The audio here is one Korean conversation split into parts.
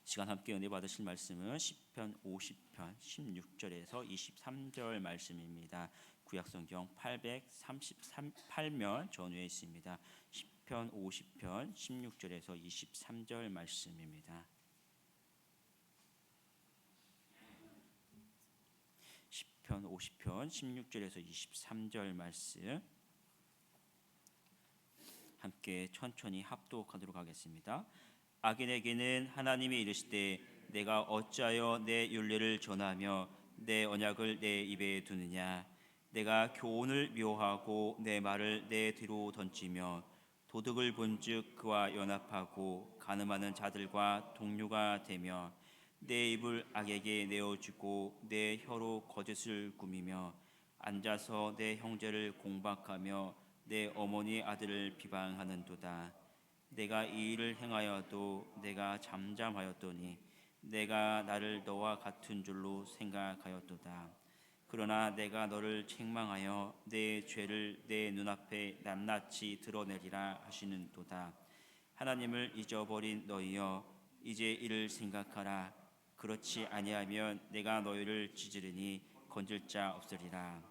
시간 함께 은혜 받으실 말씀은 시편 50편 16절에서 23절 말씀입니다. 구약성경 833면 전후에 있습니다. 시편 50편 16절에서 23절 말씀입니다. 시편 50편 16절에서 23절 말씀 함께 천천히 합독하도록 하겠습니다. 악인에게는 하나님이 이르시되 내가 어찌하여 내 율례를 전하며 내 언약을 내 입에 두느냐. 내가 교훈을 묘하고 내 말을 내 뒤로 던지며 도둑을 본즉 그와 연합하고 간음하는 자들과 동료가 되며 내 입을 악에게 내어주고 내 혀로 거짓을 꾸미며 앉아서 내 형제를 공박하며 내 어머니 아들을 비방하는도다. 내가 이 일을 행하여도 내가 잠잠하였더니 내가 나를 너와 같은 줄로 생각하였도다. 그러나 내가 너를 책망하여 내 죄를 내 눈앞에 낱낱이 드러내리라 하시는도다. 하나님을 잊어버린 너희여, 이제 이를 생각하라. 그렇지 아니하면 내가 너희를 찢으리니 건질 자 없으리라.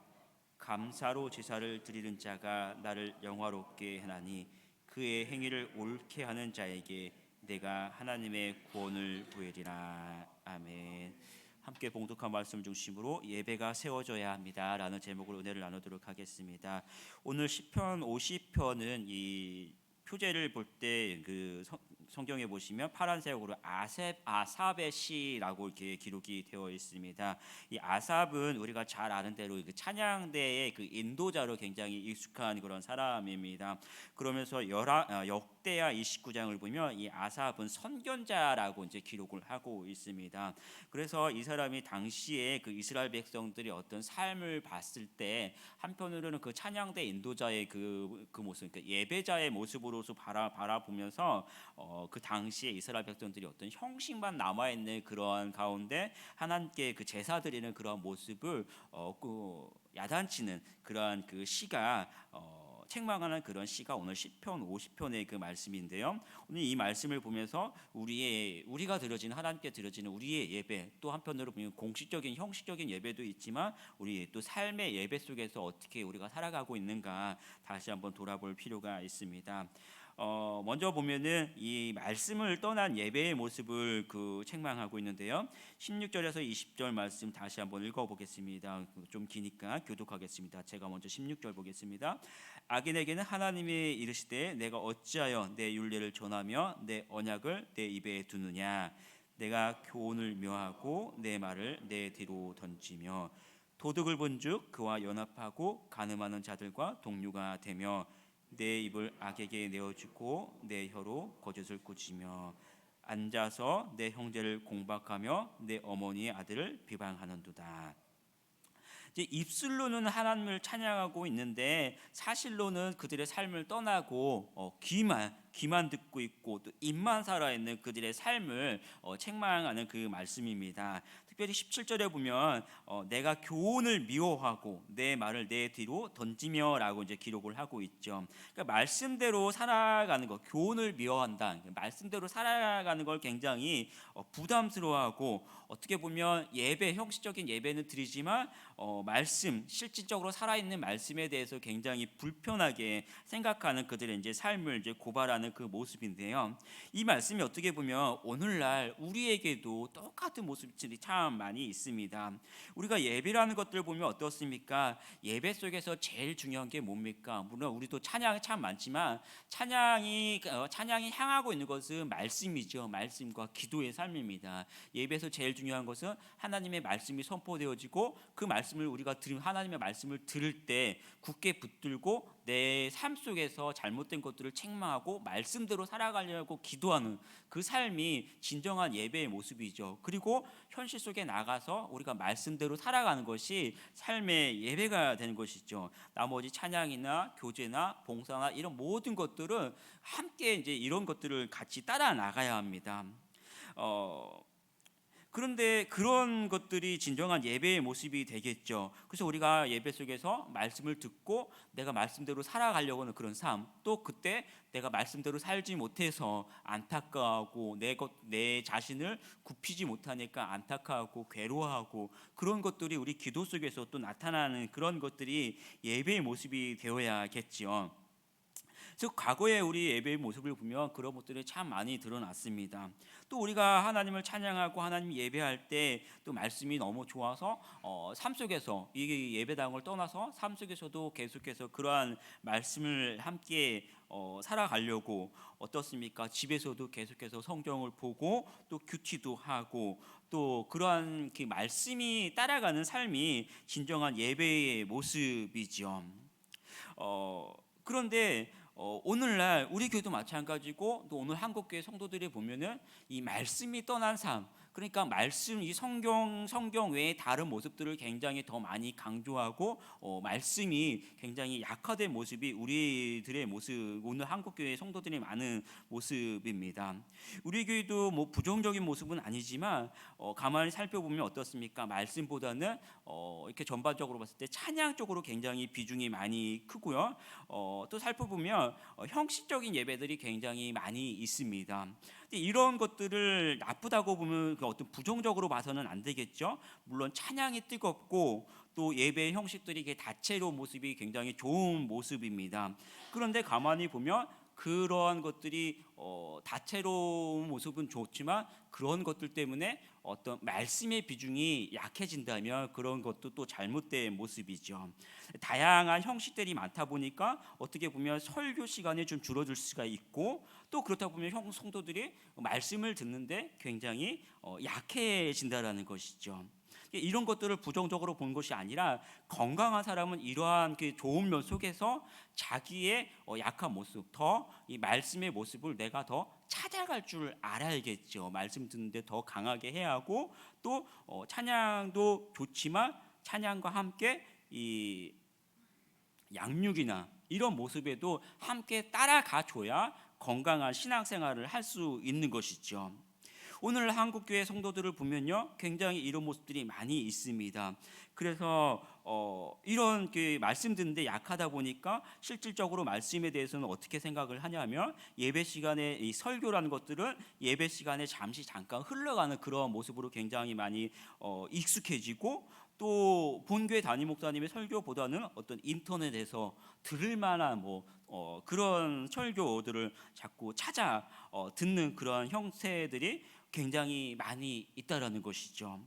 감사로 제사를 드리는 자가 나를 영화롭게 하나니 그의 행위를 옳게 하는 자에게 내가 하나님의 구원을 보이리라. 아멘. 함께 봉독한 말씀 중심으로 예배가 세워져야 합니다라는 제목으로 은혜를 나누도록 하겠습니다. 오늘 시편 50편은 이 표제를 볼 때 그 성경에 보시면 파란색으로 아삽의 시라고 이렇게 기록이 되어 있습니다. 이 아삽은 우리가 잘 아는 대로 그 찬양대의 그 인도자로 굉장히 익숙한 그런 사람입니다. 그러면서 역대하 29장을 보면 이 아삽은 선견자라고 이제 기록을 하고 있습니다. 그래서 이 사람이 당시에 그 이스라엘 백성들이 어떤 삶을 봤을 때 한편으로는 그 찬양대 인도자의 그 모습, 그러니까 예배자의 모습으로서 바라보면서 그 당시에 이스라엘 백성들이 어떤 형식만 남아 있는 그러한 가운데 하나님께 그 제사 드리는 그런 모습을 그 야단치는 그러한 그 시가 책망하는 그런 시가 오늘 시편 50편의 그 말씀인데요. 오늘 이 말씀을 보면서 우리가 드려지는 하나님께 드려지는 우리의 예배, 또 한편으로 보면 공식적인 형식적인 예배도 있지만 우리 또 삶의 예배 속에서 어떻게 우리가 살아가고 있는가 다시 한번 돌아볼 필요가 있습니다. 먼저 보면은 이 말씀을 떠난 예배의 모습을 그 책망하고 있는데요. 16절에서 20절 말씀 다시 한번 읽어보겠습니다. 좀 기니까 교독하겠습니다. 제가 먼저 16절 보겠습니다. 악인에게는 하나님이 이르시되 내가 어찌하여 내 율례를 전하며 내 언약을 내 입에 두느냐. 내가 교훈을 묘하고 내 말을 내 뒤로 던지며 도둑을 본즉 그와 연합하고 간음하는 자들과 동료가 되며 내 입을 악에게 내어주고 내 혀로 거짓을 꾸짖으며 앉아서 내 형제를 공박하며 내 어머니의 아들을 비방하는도다. 이제 입술로는 하나님을 찬양하고 있는데 사실로는 그들의 삶을 떠나고 귀만 듣고 있고 또 입만 살아있는 그들의 삶을 책망하는 그 말씀입니다. 특별히 17절에 보면 내가 교훈을 미워하고 내 말을 내 뒤로 던지며라고 이제 기록을 하고 있죠. 그러니까 말씀대로 살아가는 것, 교훈을 미워한다. 말씀대로 살아가는 걸 굉장히 부담스러워하고 어떻게 보면 예배, 형식적인 예배는 드리지만 말씀, 실질적으로 살아있는 말씀에 대해서 굉장히 불편하게 생각하는 그들의 이제 삶을 이제 고발하는 그 모습인데요. 이 말씀이 어떻게 보면 오늘날 우리에게도 똑같은 모습들이 참 많이 있습니다. 우리가 예배라는 것들을 보면 어떻습니까? 예배 속에서 제일 중요한 게 뭡니까? 물론 우리도 찬양이 참 많지만 찬양이 향하고 있는 것은 말씀이죠. 말씀과 기도의 삶입니다. 예배에서 제일 중요한 것은 하나님의 말씀이 선포되어지고 그 말씀을 우리가 하나님의 말씀을 들을 때 굳게 붙들고 내 삶 속에서 잘못된 것들을 책망하고 말씀대로 살아가려고 기도하는 그 삶이 진정한 예배의 모습이죠. 그리고 현실 속에 나가서 우리가 말씀대로 살아가는 것이 삶의 예배가 되는 것이죠. 나머지 찬양이나 교제나 봉사나 이런 모든 것들은 함께 이제 이런 것들을 같이 따라 나가야 합니다. 그런데 그런 것들이 진정한 예배의 모습이 되겠죠. 그래서 우리가 예배 속에서 말씀을 듣고 내가 말씀대로 살아가려고 하는 그런 삶, 또 그때 내가 말씀대로 살지 못해서 안타까워하고 내 자신을 굽히지 못하니까 안타까워하고 괴로워하고, 그런 것들이 우리 기도 속에서 또 나타나는 그런 것들이 예배의 모습이 되어야겠지요. 즉 과거에 우리 예배의 모습을 보면 그런 것들이 참 많이 드러났습니다. 또 우리가 하나님을 찬양하고 하나님 예배할 때 또 말씀이 너무 좋아서 삶 속에서 이 예배당을 떠나서 삶 속에서도 계속해서 그러한 말씀을 함께 살아가려고, 어떻습니까? 집에서도 계속해서 성경을 보고 또 큐티도 하고, 또 그러한 그 말씀이 따라가는 삶이 진정한 예배의 모습이죠. 그런데 오늘날 우리 교회도 마찬가지고, 또 오늘 한국교회 성도들이 보면은 이 말씀이 떠난 삶, 그러니까 말씀, 이 성경 외에 다른 모습들을 굉장히 더 많이 강조하고 말씀이 굉장히 약화된 모습이 우리들의 모습, 오늘 한국교회 성도들이 많은 모습입니다. 우리 교회도 뭐 부정적인 모습은 아니지만 가만히 살펴보면 어떻습니까? 말씀보다는 이렇게 전반적으로 봤을 때 찬양 쪽으로 굉장히 비중이 많이 크고요. 또 살펴보면 형식적인 예배들이 굉장히 많이 있습니다. 이런 것들을 나쁘다고 보면 어떤 부정적으로 봐서는 안 되겠죠. 물론 찬양이 뜨겁고 또 예배의 형식들이 다채로운 모습이 굉장히 좋은 모습입니다. 그런데 가만히 보면 그러한 것들이 다채로운 모습은 좋지만 그런 것들 때문에 어떤 말씀의 비중이 약해진다면 그런 것도 또 잘못된 모습이죠. 다양한 형식들이 많다 보니까 어떻게 보면 설교 시간이 좀 줄어들 수가 있고, 또 그렇다 보면 성도들이 말씀을 듣는데 굉장히 약해진다라는 것이죠. 이런 것들을 부정적으로 본 것이 아니라, 건강한 사람은 이러한 그 좋은 면 속에서 자기의 약한 모습, 더 이 말씀의 모습을 내가 더 찾아갈 줄 알아야겠죠. 말씀 듣는데 더 강하게 해야 하고, 또 찬양도 좋지만 찬양과 함께 이 양육이나 이런 모습에도 함께 따라가 줘야 건강한 신앙생활을 할 수 있는 것이죠. 오늘 한국교회 성도들을 보면요, 굉장히 이런 모습들이 많이 있습니다. 그래서 이런 그 말씀 듣는데 약하다 보니까 실질적으로 말씀에 대해서는 어떻게 생각을 하냐면, 예배 시간에 이 설교라는 것들은 예배 시간에 잠깐 흘러가는 그런 모습으로 굉장히 많이 익숙해지고, 또 본교회 담임 목사님의 설교보다는 어떤 인터넷에서 들을 만한 그런 설교들을 자꾸 찾아 듣는 그런 형태들이 굉장히 많이 있다라는 것이죠.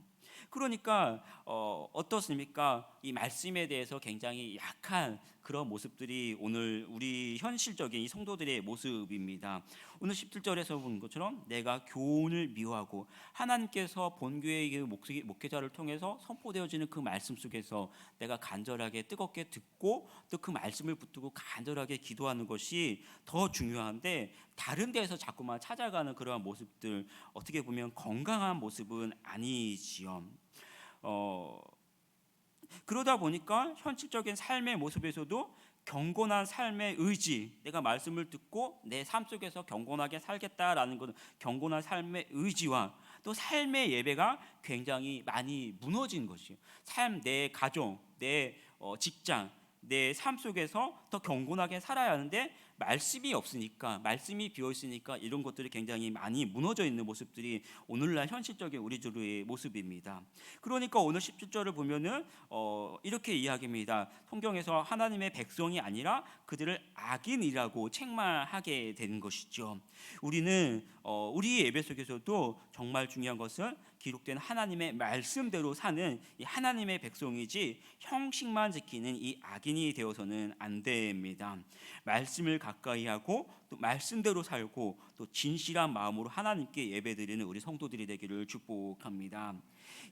그러니까 어떻습니까? 이 말씀에 대해서 굉장히 약한 그런 모습들이 오늘 우리 현실적인 이 성도들의 모습입니다. 오늘 17절에서 본 것처럼 내가 교훈을 미워하고, 하나님께서 본교회의 목회자를 통해서 선포되어지는 그 말씀 속에서 내가 간절하게 뜨겁게 듣고 또 그 말씀을 붙들고 간절하게 기도하는 것이 더 중요한데, 다른 데에서 자꾸만 찾아가는 그러한 모습들, 어떻게 보면 건강한 모습은 아니지요. 그러다 보니까 현실적인 삶의 모습에서도 경건한 삶의 의지, 내가 말씀을 듣고 내 삶 속에서 경건하게 살겠다라는 것은 경건한 삶의 의지와 또 삶의 예배가 굉장히 많이 무너진 것이에요. 내 가정, 내 직장, 내 삶 속에서 더 경건하게 살아야 하는데 말씀이 없으니까, 말씀이 비어 있으니까 이런 것들이 굉장히 많이 무너져 있는 모습들이 오늘날 현실적인 우리들의 모습입니다. 그러니까 오늘 17절을 보면은 이렇게 이야기합니다. 성경에서 하나님의 백성이 아니라 그들을 악인이라고 책망하게 되는 것이죠. 우리는 우리 예배 속에서도 정말 중요한 것은 기록된 하나님의 말씀대로 사는 이 하나님의 백성이지, 형식만 지키는 이 악인이 되어서는 안 됩니다. 말씀을 가까이 하고 또 말씀대로 살고 또 진실한 마음으로 하나님께 예배드리는 우리 성도들이 되기를 축복합니다.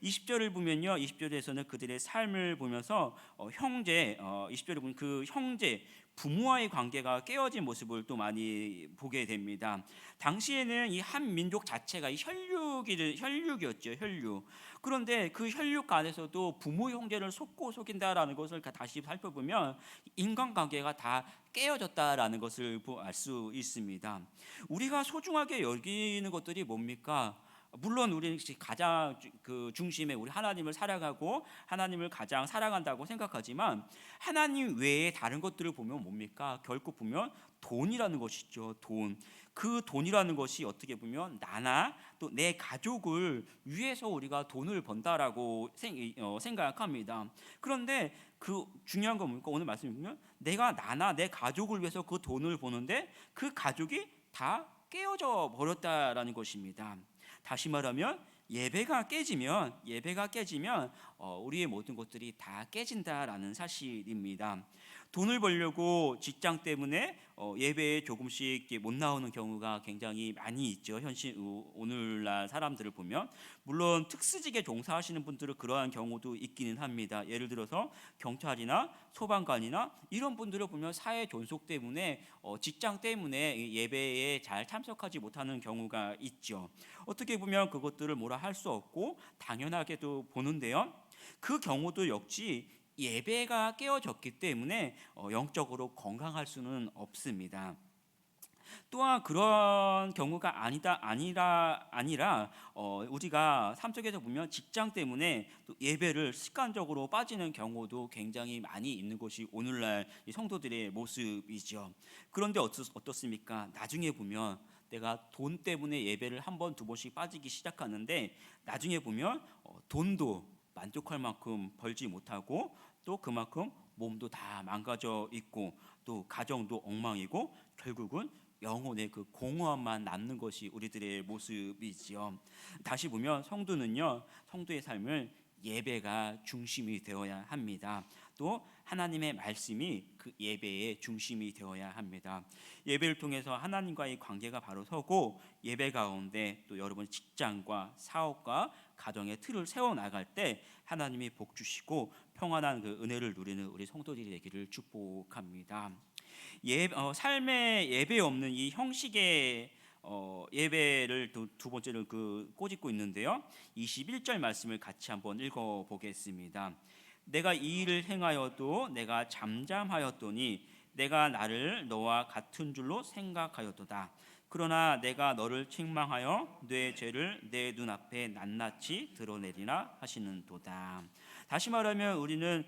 20절을 보면요, 20절에서는 그들의 삶을 보면서 20절에 보면 그 형제 부모와의 관계가 깨어진 모습을 또 많이 보게 됩니다. 당시에는 이 한 민족 자체가 이 혈육이었죠, 혈육. 그런데 그 혈육 안에서도 부모 형제를 속인다라는 것을 다시 살펴보면 인간관계가 다 깨어졌다라는 것을 알 수 있습니다. 우리가 소중하게 여기는 것들이 뭡니까? 물론 우리는 가장 그 중심에 우리 하나님을 사랑하고 하나님을 가장 사랑한다고 생각하지만 하나님 외에 다른 것들을 보면 뭡니까? 결국 보면 돈이라는 것이죠. 돈. 그 돈이라는 것이 어떻게 보면 나나 또 내 가족을 위해서 우리가 돈을 번다라고 생각합니다. 그런데 그 중요한 건 뭡니까? 오늘 말씀을 보면 내가 나나 내 가족을 위해서 그 돈을 버는데 그 가족이 다 깨어져 버렸다라는 것입니다. 다시 말하면 예배가 깨지면 우리의 모든 것들이 다 깨진다라는 사실입니다. 돈을 벌려고 직장 때문에 예배에 조금씩 못 나오는 경우가 굉장히 많이 있죠. 오늘날 사람들을 보면 물론 특수직에 종사하시는 분들은 그러한 경우도 있기는 합니다. 예를 들어서 경찰이나 소방관이나 이런 분들을 보면 사회 존속 때문에 직장 때문에 예배에 잘 참석하지 못하는 경우가 있죠. 어떻게 보면 그것들을 뭐라 할 수 없고 당연하게도 보는데요. 그 경우도 역시 예배가 깨어졌기 때문에 영적으로 건강할 수는 없습니다. 또한 그런 경우가 아니라 우리가 삶 속에서 보면 직장 때문에 또 예배를 습관적으로 빠지는 경우도 굉장히 많이 있는 것이 오늘날 이 성도들의 모습이죠. 그런데 어떻습니까? 나중에 보면 내가 돈 때문에 예배를 한 번, 두 번씩 빠지기 시작하는데 나중에 보면 돈도 만족할 만큼 벌지 못하고 또 그만큼 몸도 다 망가져 있고 또 가정도 엉망이고 결국은 영혼의 그 공허함만 남는 것이 우리들의 모습이지요. 다시 보면 성도의 삶을 예배가 중심이 되어야 합니다. 또 하나님의 말씀이 그 예배의 중심이 되어야 합니다. 예배를 통해서 하나님과의 관계가 바로 서고 예배 가운데 또 여러분 직장과 사업과 가정의 틀을 세워 나갈 때 하나님이 복 주시고 평안한 그 은혜를 누리는 우리 성도들이 되기를 축복합니다. 삶의 예배 없는 이 형식의 예배를 두 번째로 꼬집고 있는데요. 21절 말씀을 같이 한번 읽어 보겠습니다. 내가 이 일을 행하여도 내가 잠잠하였더니 내가 나를 너와 같은 줄로 생각하였도다. 그러나 내가 너를 책망하여 내 죄를 내 눈앞에 낱낱이 드러내리라 하시는도다. 다시 말하면 우리는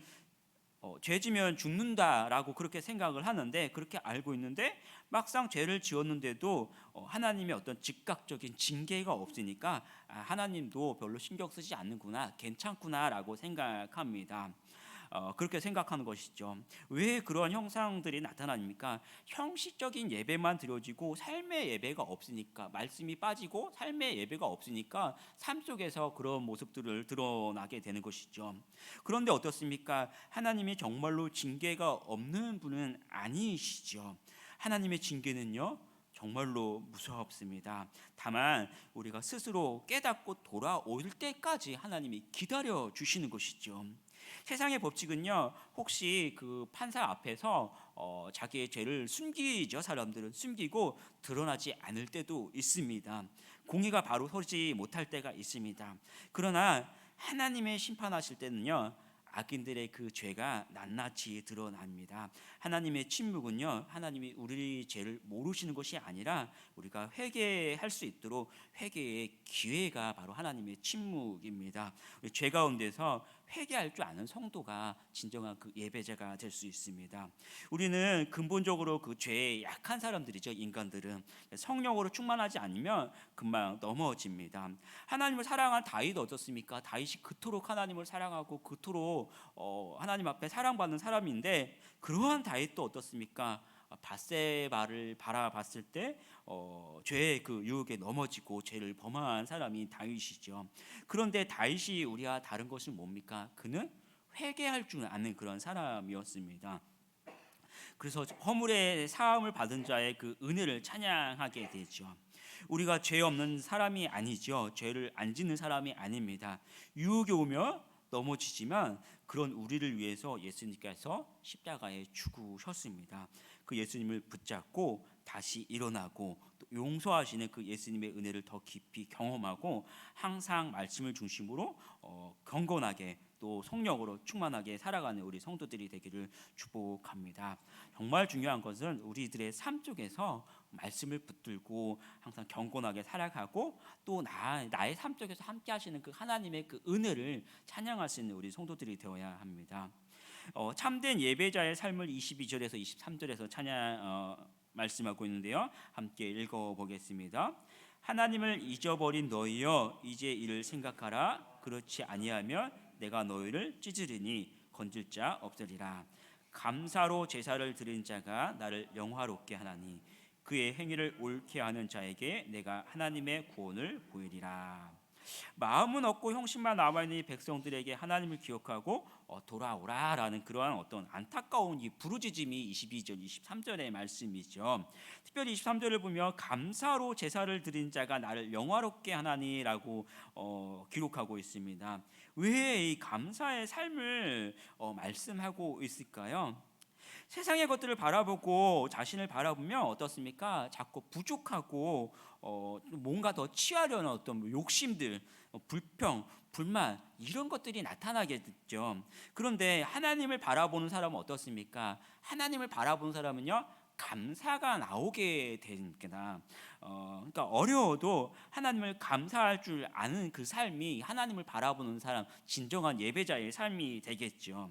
죄 지면 죽는다라고 그렇게 생각을 하는데 그렇게 알고 있는데 막상 죄를 지었는데도 하나님의 어떤 즉각적인 징계가 없으니까 하나님도 별로 신경 쓰지 않는구나, 괜찮구나라고 생각합니다. 그렇게 생각하는 것이죠. 왜 그런 형상들이 나타납니까? 형식적인 예배만 드려지고 삶의 예배가 없으니까, 말씀이 빠지고 삶의 예배가 없으니까 삶 속에서 그런 모습들을 드러나게 되는 것이죠. 그런데 어떻습니까? 하나님이 정말로 징계가 없는 분은 아니시죠. 하나님의 징계는요 정말로 무섭습니다. 다만 우리가 스스로 깨닫고 돌아올 때까지 하나님이 기다려 주시는 것이죠. 세상의 법칙은요, 혹시 그 판사 앞에서 자기의 죄를 숨기죠. 사람들은 숨기고 드러나지 않을 때도 있습니다. 공의가 바로 서지 못할 때가 있습니다. 그러나 하나님의 심판하실 때는요, 악인들의 그 죄가 낱낱이 드러납니다. 하나님의 침묵은요, 하나님이 우리 죄를 모르시는 것이 아니라 우리가 회개할 수 있도록 회개의 기회가 바로 하나님의 침묵입니다. 죄 가운데서 회개할 줄 아는 성도가 진정한 그 예배자가 될 수 있습니다. 우리는 근본적으로 그 죄에 약한 사람들이죠. 인간들은 성령으로 충만하지 않으면 금방 넘어집니다. 하나님을 사랑한 다윗 어떻습니까? 다윗이 그토록 하나님을 사랑하고 그토록 하나님 앞에 사랑받는 사람인데 그러한 다윗도 어떻습니까? 밧세바를 바라봤을 때 죄의 그 유혹에 넘어지고 죄를 범한 사람이 다윗이죠. 그런데 다윗이 우리와 다른 것은 뭡니까? 그는 회개할 줄 아는 그런 사람이었습니다. 그래서 허물의 사함을 받은 자의 그 은혜를 찬양하게 되죠. 우리가 죄 없는 사람이 아니죠. 죄를 안 짓는 사람이 아닙니다. 유혹이 오며 넘어지지만 그런 우리를 위해서 예수님께서 십자가에 죽으셨습니다. 그 예수님을 붙잡고 다시 일어나고 또 용서하시는 그 예수님의 은혜를 더 깊이 경험하고 항상 말씀을 중심으로 경건하게 또 성령으로 충만하게 살아가는 우리 성도들이 되기를 축복합니다. 정말 중요한 것은 우리들의 삶 속에서 말씀을 붙들고 항상 경건하게 살아가고 또 나의 삶 속에서 함께 하시는 그 하나님의 그 은혜를 찬양할 수 있는 우리 성도들이 되어야 합니다. 참된 예배자의 삶을 22절에서 23절에서 찬양 말씀하고 있는데요. 함께 읽어보겠습니다. 하나님을 잊어버린 너희여 이제 이를 생각하라. 그렇지 아니하면 내가 너희를 찢으리니 건질 자 없으리라. 감사로 제사를 드린 자가 나를 영화롭게 하나니 그의 행위를 옳게 하는 자에게 내가 하나님의 구원을 보이리라. 마음은 없고 형식만 남아있는 이 백성들에게 하나님을 기억하고 돌아오라라는 그러한 어떤 안타까운 이 부르짖음이 22절, 23절의 말씀이죠. 특별히 23절을 보면 감사로 제사를 드린 자가 나를 영화롭게 하나니라고 기록하고 있습니다. 왜 이 감사의 삶을 말씀하고 있을까요? 세상의 것들을 바라보고 자신을 바라보면 어떻습니까? 자꾸 부족하고 뭔가 더 취하려는 어떤 욕심들, 불평, 불만 이런 것들이 나타나게 됐죠. 그런데 하나님을 바라보는 사람은 어떻습니까? 하나님을 바라보는 사람은요, 감사가 나오게 됩니다. 그러니까 어려워도 하나님을 감사할 줄 아는 그 삶이 하나님을 바라보는 사람, 진정한 예배자의 삶이 되겠죠.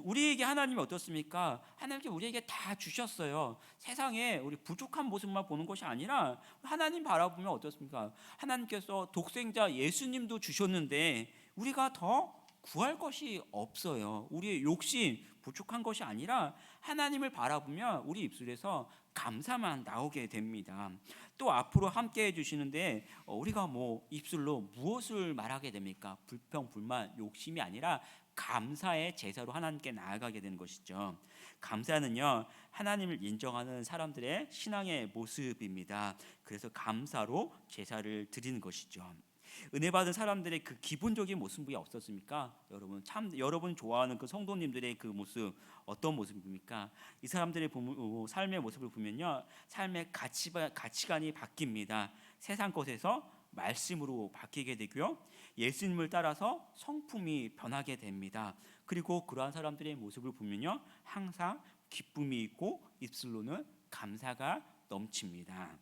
우리에게 하나님이 어떻습니까? 하나님께 우리에게 다 주셨어요. 세상에 우리 부족한 모습만 보는 것이 아니라 하나님 바라보면 어떻습니까? 하나님께서 독생자 예수님도 주셨는데 우리가 더 구할 것이 없어요. 우리의 욕심, 부족한 것이 아니라 하나님을 바라보면 우리 입술에서 감사만 나오게 됩니다. 또 앞으로 함께 해주시는데 우리가 입술로 무엇을 말하게 됩니까? 불평, 불만, 욕심이 아니라 감사의 제사로 하나님께 나아가게 되는 것이죠. 감사는요, 하나님을 인정하는 사람들의 신앙의 모습입니다. 그래서 감사로 제사를 드리는 것이죠. 은혜 받은 사람들의 그 기본적인 모습이 없었습니까? 여러분 좋아하는 그 성도님들의 그 모습 어떤 모습입니까? 이 사람들의 삶의 모습을 보면요, 삶의 가치관이 바뀝니다. 세상 것에서 말씀으로 바뀌게 되고요, 예수님을 따라서 성품이 변하게 됩니다. 그리고 그러한 사람들의 모습을 보면요, 항상 기쁨이 있고 입술로는 감사가 넘칩니다.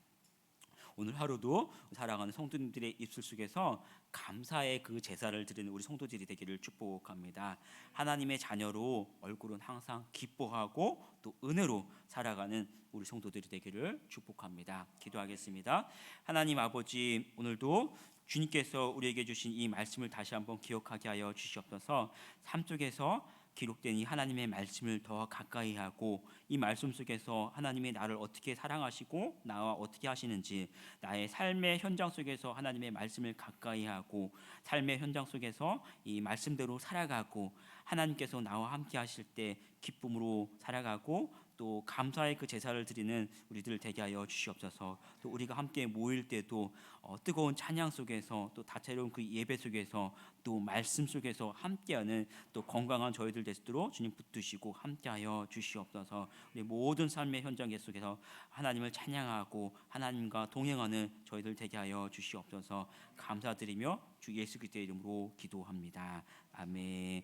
오늘 하루도 사랑하는 성도님들의 입술 속에서 감사의 그 제사를 드리는 우리 성도들이 되기를 축복합니다. 하나님의 자녀로 얼굴은 항상 기뻐하고 또 은혜로 살아가는 우리 성도들이 되기를 축복합니다. 기도하겠습니다. 하나님 아버지, 오늘도 주님께서 우리에게 주신 이 말씀을 다시 한번 기억하게 하여 주시옵소서. 삶 속에서 기록된 이 하나님의 말씀을 더 가까이 하고 이 말씀 속에서 하나님이 나를 어떻게 사랑하시고 나와 어떻게 하시는지, 나의 삶의 현장 속에서 하나님의 말씀을 가까이 하고 삶의 현장 속에서 이 말씀대로 살아가고 하나님께서 나와 함께 하실 때 기쁨으로 살아가고 또 감사의 그 제사를 드리는 우리들 되게 하여 주시옵소서. 또 우리가 함께 모일 때도 뜨거운 찬양 속에서 또 다채로운 그 예배 속에서 또 말씀 속에서 함께하는 또 건강한 저희들 되시도록 주님 붙드시고 함께하여 주시옵소서. 우리 모든 삶의 현장 속에서 하나님을 찬양하고 하나님과 동행하는 저희들 되게 하여 주시옵소서. 감사드리며 주 예수 그리스도의 이름으로 기도합니다. 아멘.